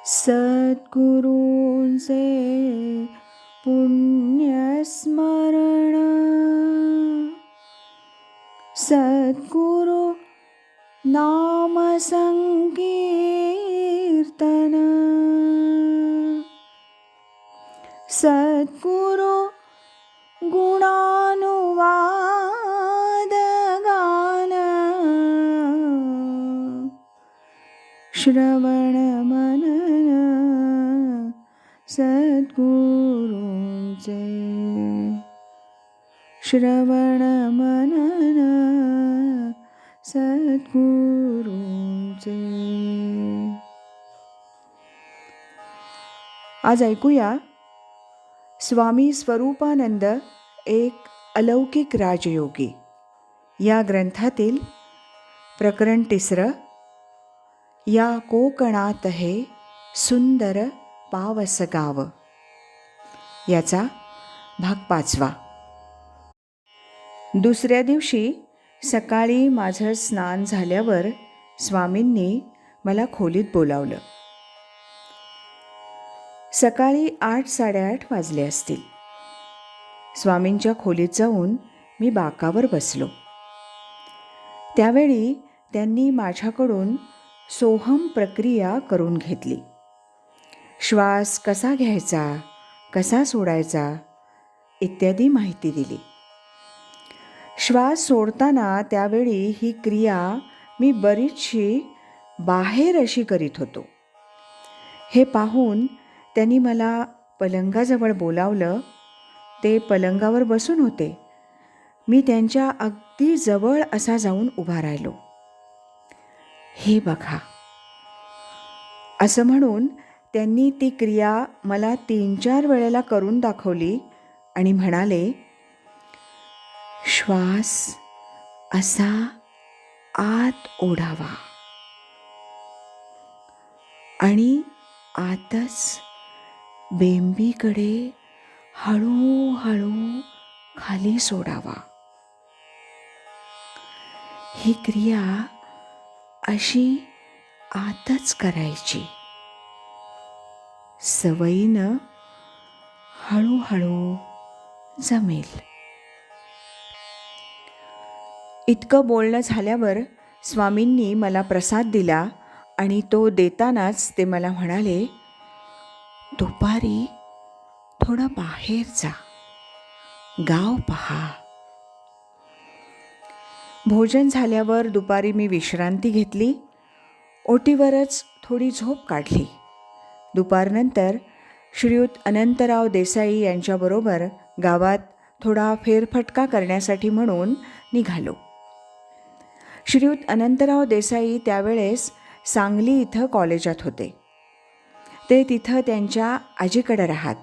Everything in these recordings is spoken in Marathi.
सद्गुरूंचे पुण्यस्मरण, सद्गुरु नाम संकीर्तन, सद्गुरु गुणानुवाद गान, श्रवण मनन सद्गुरूंचे, श्रवण मनन सद्गुरूंचे. आज ऐकूया स्वामी स्वरूपानंद एक अलौकिक राजयोगी या ग्रंथातील प्रकरण 3, या कोकणात हे सुंदर पावस गाव, याचा भाग 5. दुसऱ्या दिवशी सकाळी माझं स्नान झाल्यावर स्वामींनी मला खोलीत बोलावलं. सकाळी 8-8:30 वाजले असतील. स्वामींच्या खोलीत जाऊन मी बाकावर बसलो. त्यावेळी त्यांनी माझ्याकडून सोहम प्रक्रिया करून घेतली. श्वास कसा घ्यायचा, कसा सोडायचा इत्यादी माहिती दिली. श्वास सोडताना त्यावेळी ही क्रिया मी बरीचशी बाहेर अशी करीत होतो. हे पाहून त्यांनी मला पलंगाजवळ बोलावलं. ते पलंगावर बसून होते. मी त्यांच्या अगदी जवळ असा जाऊन उभा राहिलो. हे बघा, असं म्हणून त्यांनी ती क्रिया मला 3-4 वेळेला करून दाखवली आणि म्हणाले, श्वास असा आत ओढावा आणि आतच बेंबीकडे हळूहळू खाली सोडावा. ही क्रिया अशी आतच करायची. सवयीनं हळूहळू जमेल. इतकं बोलणं झाल्यावर स्वामींनी मला प्रसाद दिला आणि तो देतानाच ते मला म्हणाले, दुपारी थोडं बाहेर जा, गाव पहा. भोजन झाल्यावर दुपारी मी विश्रांती घेतली. ओटीवरच थोडी झोप काढली. दुपारनंतर श्रीयुत अनंतराव देसाई यांच्याबरोबर गावात थोडा फेरफटका करण्यासाठी म्हणून निघालो. श्रीयुत अनंतराव देसाई त्यावेळेस सांगली इथं कॉलेजात होते. ते तिथं त्यांच्या आजीकडे राहत.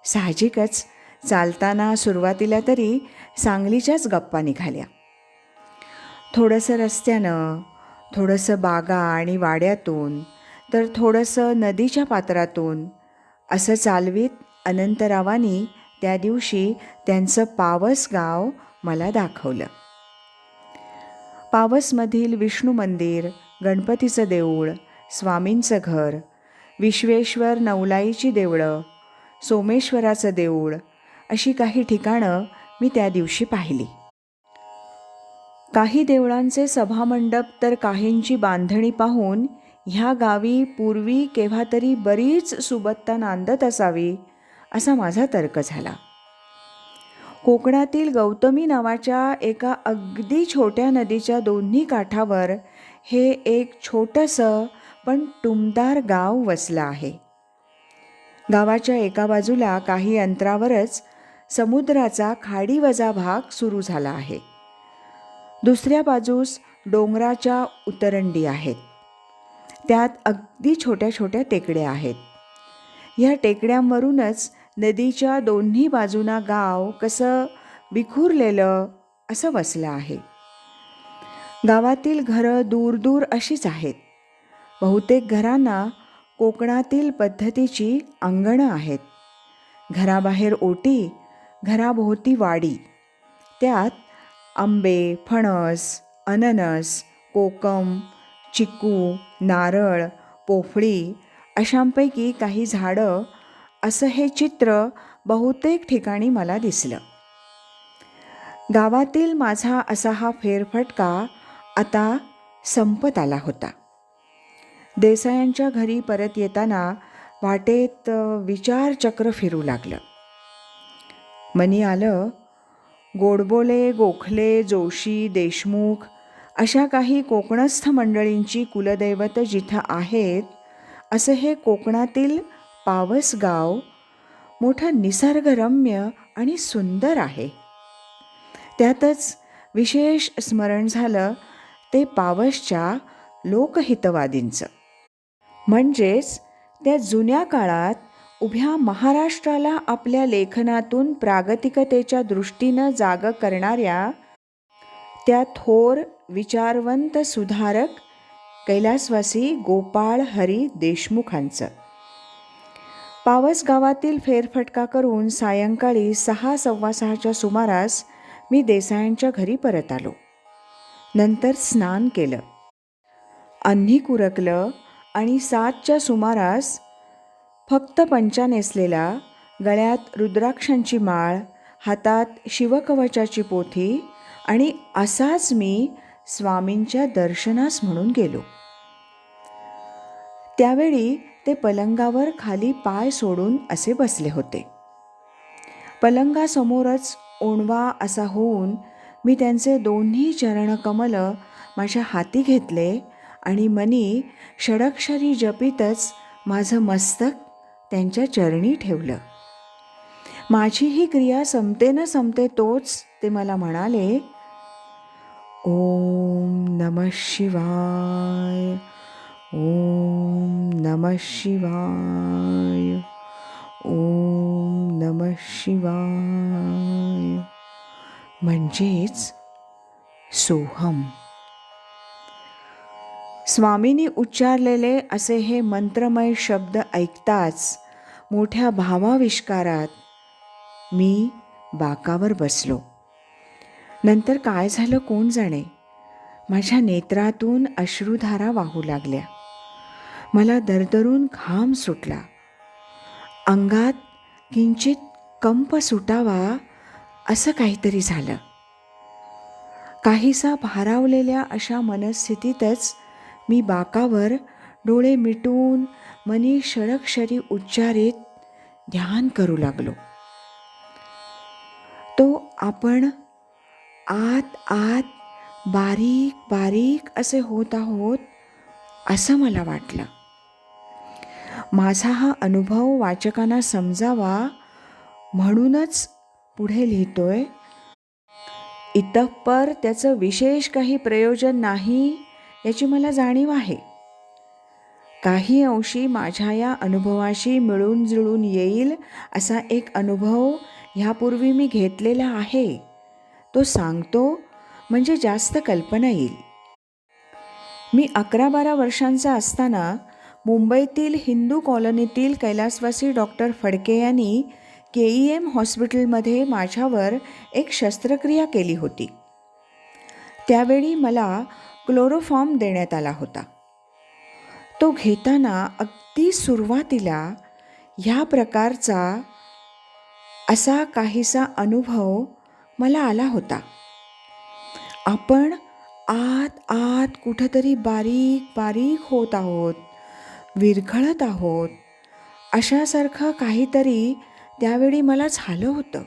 साहजिकच चालताना सुरुवातीला तरी सांगलीच्याच गप्पा निघाल्या. थोडंसं रस्त्यानं, थोडंसं बागा आणि वाड्यातून, तर थोडंसं नदीच्या पात्रातून असं चालवीत अनंतरावांनी त्या दिवशी त्यांचं पावस गाव मला दाखवलं. पावसमधील विष्णू मंदिर, गणपतीचं देऊळ, स्वामींचं घर, विश्वेश्वर नवलाईची देवळं, सोमेश्वराचं देऊळ अशी काही ठिकाणं मी त्या दिवशी पाहिली. काही देवळांचे सभामंडप तर काहींची बांधणी पाहून ह्या गावी पूर्वी केव्हा तरी बरीच सुबत्ता नांदत असावी असा माझा तर्क झाला. कोकणातील गौतमी नावाच्या एका अगदी छोट्या नदीच्या दोन्ही काठावर हे एक छोटंसं पण टुमदार गाव वसलं आहे. गावाच्या एका बाजूला काही अंतरावरच समुद्राचा खाडीवजा भाग सुरू झाला आहे. दुसऱ्या बाजूस डोंगराच्या उतरंडी आहेत. त्यात अगदी छोट्या छोट्या टेकड्या आहेत. ह्या टेकड्यांवरूनच नदीच्या दोन्ही बाजूंना गाव कसं विखुरलेलं असं वसलं आहे. गावातील घरं दूर दूर अशीच आहेत. बहुतेक घरांना कोकणातील पद्धतीची अंगणं आहेत. घराबाहेर ओटी, घराभोवती वाडी. त्यात आंबे, फणस, अननस, कोकम, चिकू, नारळ, पोफळी अशांपैकी काही झाडं असं हे चित्र बहुतेक ठिकाणी मला दिसलं. गावातील माझा असा हा फेरफटका आता संपत आला होता. देसायांच्या घरी परत येताना वाटेत विचारचक्र फिरू लागलं. मनी आलं, गोडबोले, गोखले, जोशी, देशमुख अशा काही कोकणस्थ मंडळींची कुलदैवत जिथं आहेत असं हे कोकणातील पावसगाव मोठं निसर्गरम्य आणि सुंदर आहे. त्यातच विशेष स्मरण झालं ते पावसच्या लोकहितवादींचं. म्हणजेच त्या जुन्या काळात उभ्या महाराष्ट्राला आपल्या लेखनातून प्रागतिकतेच्या दृष्टीनं जागं करणाऱ्या त्या थोर विचारवंत सुधारक कैलासवासी गोपाळ हरी देशमुखांचं. पावस गावातील फेरफटका करून सायंकाळी 6:15च्या सुमारास मी देसायांच्या घरी परत आलो. नंतर स्नान केलं, अन्नी उरकलं आणि 7च्या सुमारास फक्त पंचा नेसलेला, गळ्यात रुद्राक्षांची माळ, हातात शिवकवचाची पोथी आणि असाच मी स्वामींच्या दर्शनास म्हणून गेलो. त्यावेळी ते पलंगावर खाली पाय सोडून असे बसले होते. पलंगासमोरच ओणवा असा होऊन मी त्यांचे दोन्ही चरणकमल माझ्या हाती घेतले आणि मनी षडक्षरी जपितच माझं मस्तक त्यांच्या चरणी ठेवलं. माझी ही क्रिया संपते न संपते तोच ते मला म्हणाले, ओम नमः शिवाय, ओम नमः शिवाय, ओम नमः शिवाय. म्हणजेच सोहम. स्वामींनी उच्चारलेले असे हे मंत्रमय शब्द ऐकताच मोठ्या भावाविष्कारात मी बाकावर बसलो. नंतर काय झालं कोण जाणे. माझ्या नेत्रातून अश्रुधारा वाहू लागल्या. मला दरदरून घाम सुटला. अंगात किंचित कंप सुटावा असं काहीतरी झालं. काहीसा भारावलेल्या अशा मनस्थितीतच मी बाकावर डोळे मिटून मनी षडक्षरी उच्चारित ध्यान करू लागलो. तो आपण आत आत बारीक बारीक असे होत आहोत असं मला वाटलं. माझा हा अनुभव वाचकांना समजावा म्हणूनच पुढे लिहितोय. इतःपर त्याचं विशेष काही प्रयोजन नाही याची मला जाणीव आहे. काही अंशी माझ्या या अनुभवाशी मिळून जुळून येईल असा एक अनुभव ह्यापूर्वी मी घेतलेला आहे. तो सांगतो म्हणजे जास्त कल्पना येईल. मी 11-12 वर्षांचा असताना मुंबईतील हिंदू कॉलनीतील कैलासवासी डॉक्टर फडके यांनी KEM हॉस्पिटलमध्ये माझ्यावर एक शस्त्रक्रिया केली होती. त्यावेळी मला क्लोरोफॉर्म देण्यात आला होता. तो घेताना अगदी सुरुवातीला ह्या प्रकारचा असा काहीसा अनुभव मला आला होता. आपण आत आत कुठंतरी बारीक बारीक होत आहोत, विरघळत आहोत अशासारखं काहीतरी त्यावेळी मला झालं होतं.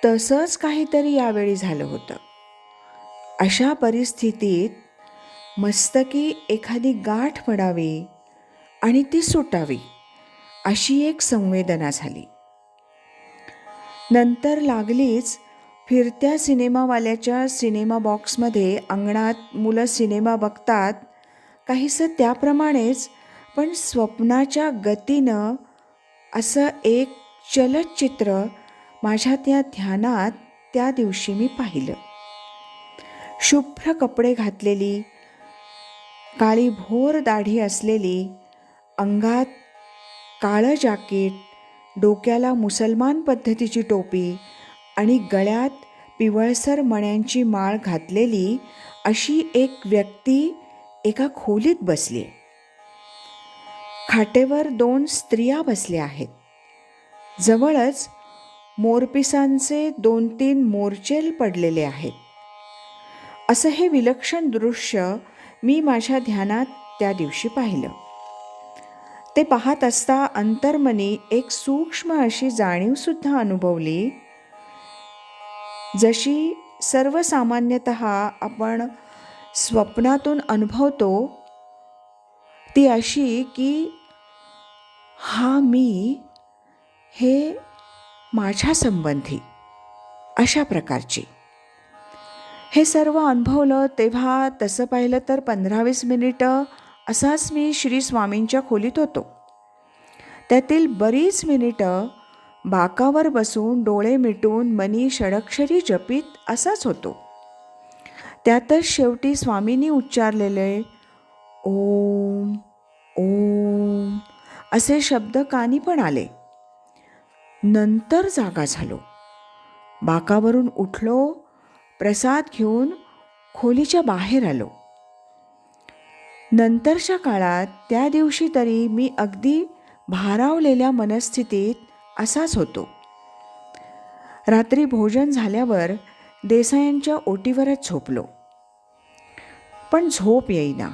तसंच काहीतरी यावेळी झालं होतं. अशा परिस्थितीत मस्तकी एखादी गाठ पडावी आणि ती सुटावी अशी एक संवेदना झाली. नंतर लागलीच फिरत्या सिनेमावाल्याच्या सिनेमा बॉक्समध्ये अंगणात मुलं सिनेमा बघतात काहीसं त्याप्रमाणेच पण स्वप्नाच्या गतीनं असं एक चलचित्र माझ्या त्या ध्यानात त्या दिवशी मी पाहिलं. शुभ्र कपडे घातलेली, काळी भोर दाढी असलेली, अंगात काळं जाकीट, डोक्याला मुसलमान पद्धतीची टोपी आणि गळ्यात पिवळसर मण्यांची माळ घातलेली अशी एक व्यक्ती एका खोलीत बसली. खाटेवर 2 स्त्रिया बसल्या आहेत. जवळच मोरपिसांचे 2-3 मोरचेल पडलेले आहेत. असं हे विलक्षण दृश्य मी माझ्या ध्यानात त्या दिवशी पाहिलं. ते पाहत असता अंतर्मनी एक सूक्ष्म अशी जाणीवसुद्धा अनुभवली, जशी सर्वसामान्यतः आपण स्वप्नातून अनुभवतो ती अशी की हा मी हे माझ्या संबंधी, अशा प्रकारची. हे सर्व अनुभवलं तेव्हा तसं पाहिलं तर 15-20 मिनिटं असाच मी श्री स्वामींच्या खोलीत होतो. त्यातील बरीच मिनिटं बाकावर बसून डोळे मिटून मनी षडक्षरी जपीत असाच होतो. त्यातच शेवटी स्वामींनी उच्चारलेले ओम ओम असे शब्द कानी पण आले. नंतर जागा झालो. बाकावरून उठलो, प्रसाद घेऊन खोलीच्या बाहेर आलो. नंतरच्या काळात त्या दिवशी तरी मी अगदी भारावलेल्या मनस्थितीत असाच होतो. रात्री भोजन झाल्यावर देसायांच्या ओटीवरच झोपलो, पण झोप येईना.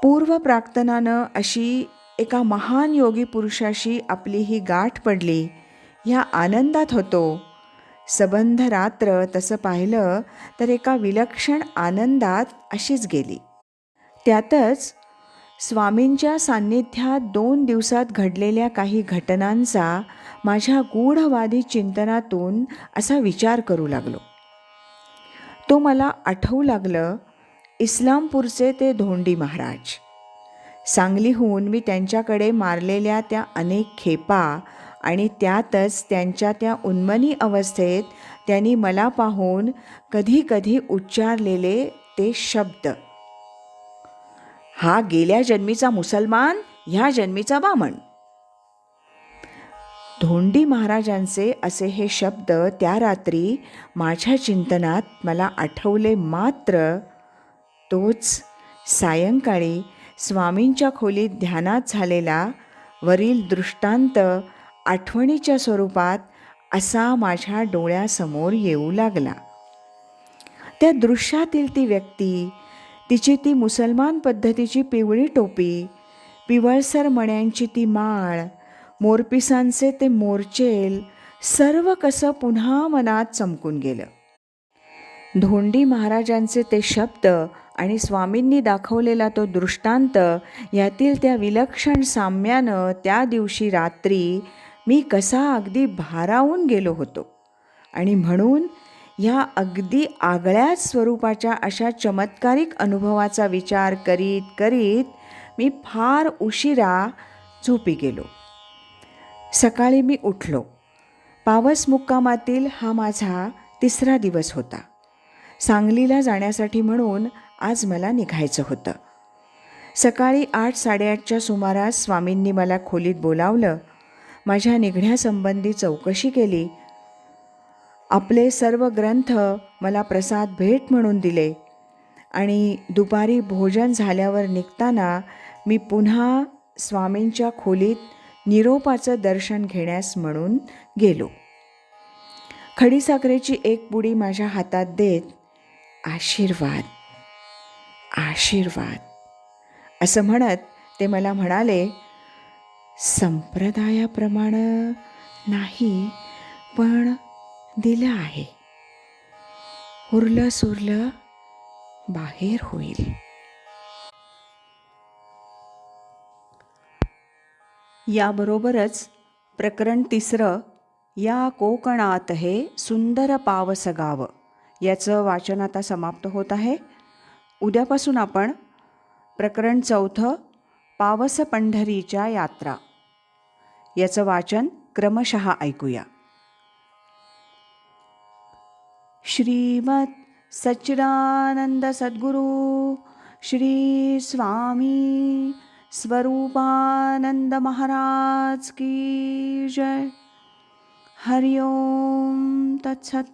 पूर्व प्राक्तनानं अशी एका महान योगी पुरुषाशी आपली ही गाठ पडली ह्या आनंदात होतो. सबंध रात्र तसं पाहिलं तर एका विलक्षण आनंदात अशीच गेली. त्यातच स्वामींच्या सान्निध्यात 2 दिवसात घडलेल्या काही घटनांचा माझ्या गूढवादी चिंतनातून असा विचार करू लागलो. तो मला आठवू लागलं इस्लामपूरचे ते धोंडी महाराज. सांगलीहून मी त्यांच्याकडे मारलेल्या त्या अनेक खेपा आणि त्यातच त्यांच्या त्या उन्मनी अवस्थेत त्यांनी मला पाहून कधी कधी उच्चारलेले ते शब्द, हा गेल्या जन्मीचा मुसलमान, ह्या जन्मीचा बामण. धोंडी महाराजांचे असे हे शब्द त्या रात्री माझ्या चिंतनात मला आठवले. मात्र तोच सायंकाळी स्वामींच्या खोलीत ध्यानात झालेला वरील दृष्टांत आठवणीच्या स्वरूपात असा माझ्या डोळ्यासमोर येऊ लागला. त्या दृश्यातील ती व्यक्ती, तिची ती मुसलमान पद्धतीची पिवळी टोपी, पिवळसर मण्यांची ती माळ, मोरपिसांचे ते मोरचेल, सर्व कसं पुन्हा मनात चमकून गेलं. धोंडी महाराजांचे ते शब्द आणि स्वामींनी दाखवलेला तो दृष्टांत यातील त्या विलक्षण साम्यानं त्या दिवशी रात्री मी कसा अगदी भारावून गेलो होतो. आणि म्हणून ह्या अगदी आगळ्याच स्वरूपाच्या अशा चमत्कारिक अनुभवाचा विचार करीत करीत मी फार उशिरा झोपी गेलो. सकाळी मी उठलो. पावस मुक्कामातील हा माझा 3रा दिवस होता. सांगलीला जाण्यासाठी म्हणून आज मला निघायचं होतं. सकाळी 8-8:30च्या सुमारास स्वामींनी मला खोलीत बोलावलं. माझ्या निघण्यासंबंधी चौकशी केली. आपले सर्व ग्रंथ मला प्रसाद भेट म्हणून दिले आणि दुपारी भोजन झाल्यावर निघताना मी पुन्हा स्वामींच्या खोलीत निरोपाचं दर्शन घेण्यास म्हणून गेलो. खडीसाखरेची एक पुडी माझ्या हातात देत, आशीर्वाद आशीर्वाद असं म्हणत ते मला म्हणाले, संप्रदायाप्रमाणे नाही पण दिलं आहे, उरलं सुरलं बाहेर होईल. याबरोबरच प्रकरण 3 या कोकणात हे सुंदर पावस गाव याचं वाचन आता समाप्त होत आहे. उद्यापासून आपण प्रकरण 4 पावस पंढरीच्या यात्रा याचं वाचन क्रमशः ऐकूया. श्रीमद सच्चिदानंद सद्गुरु श्री स्वामी स्वरूपानंद महाराज की जय. हरि ओम तत्सत.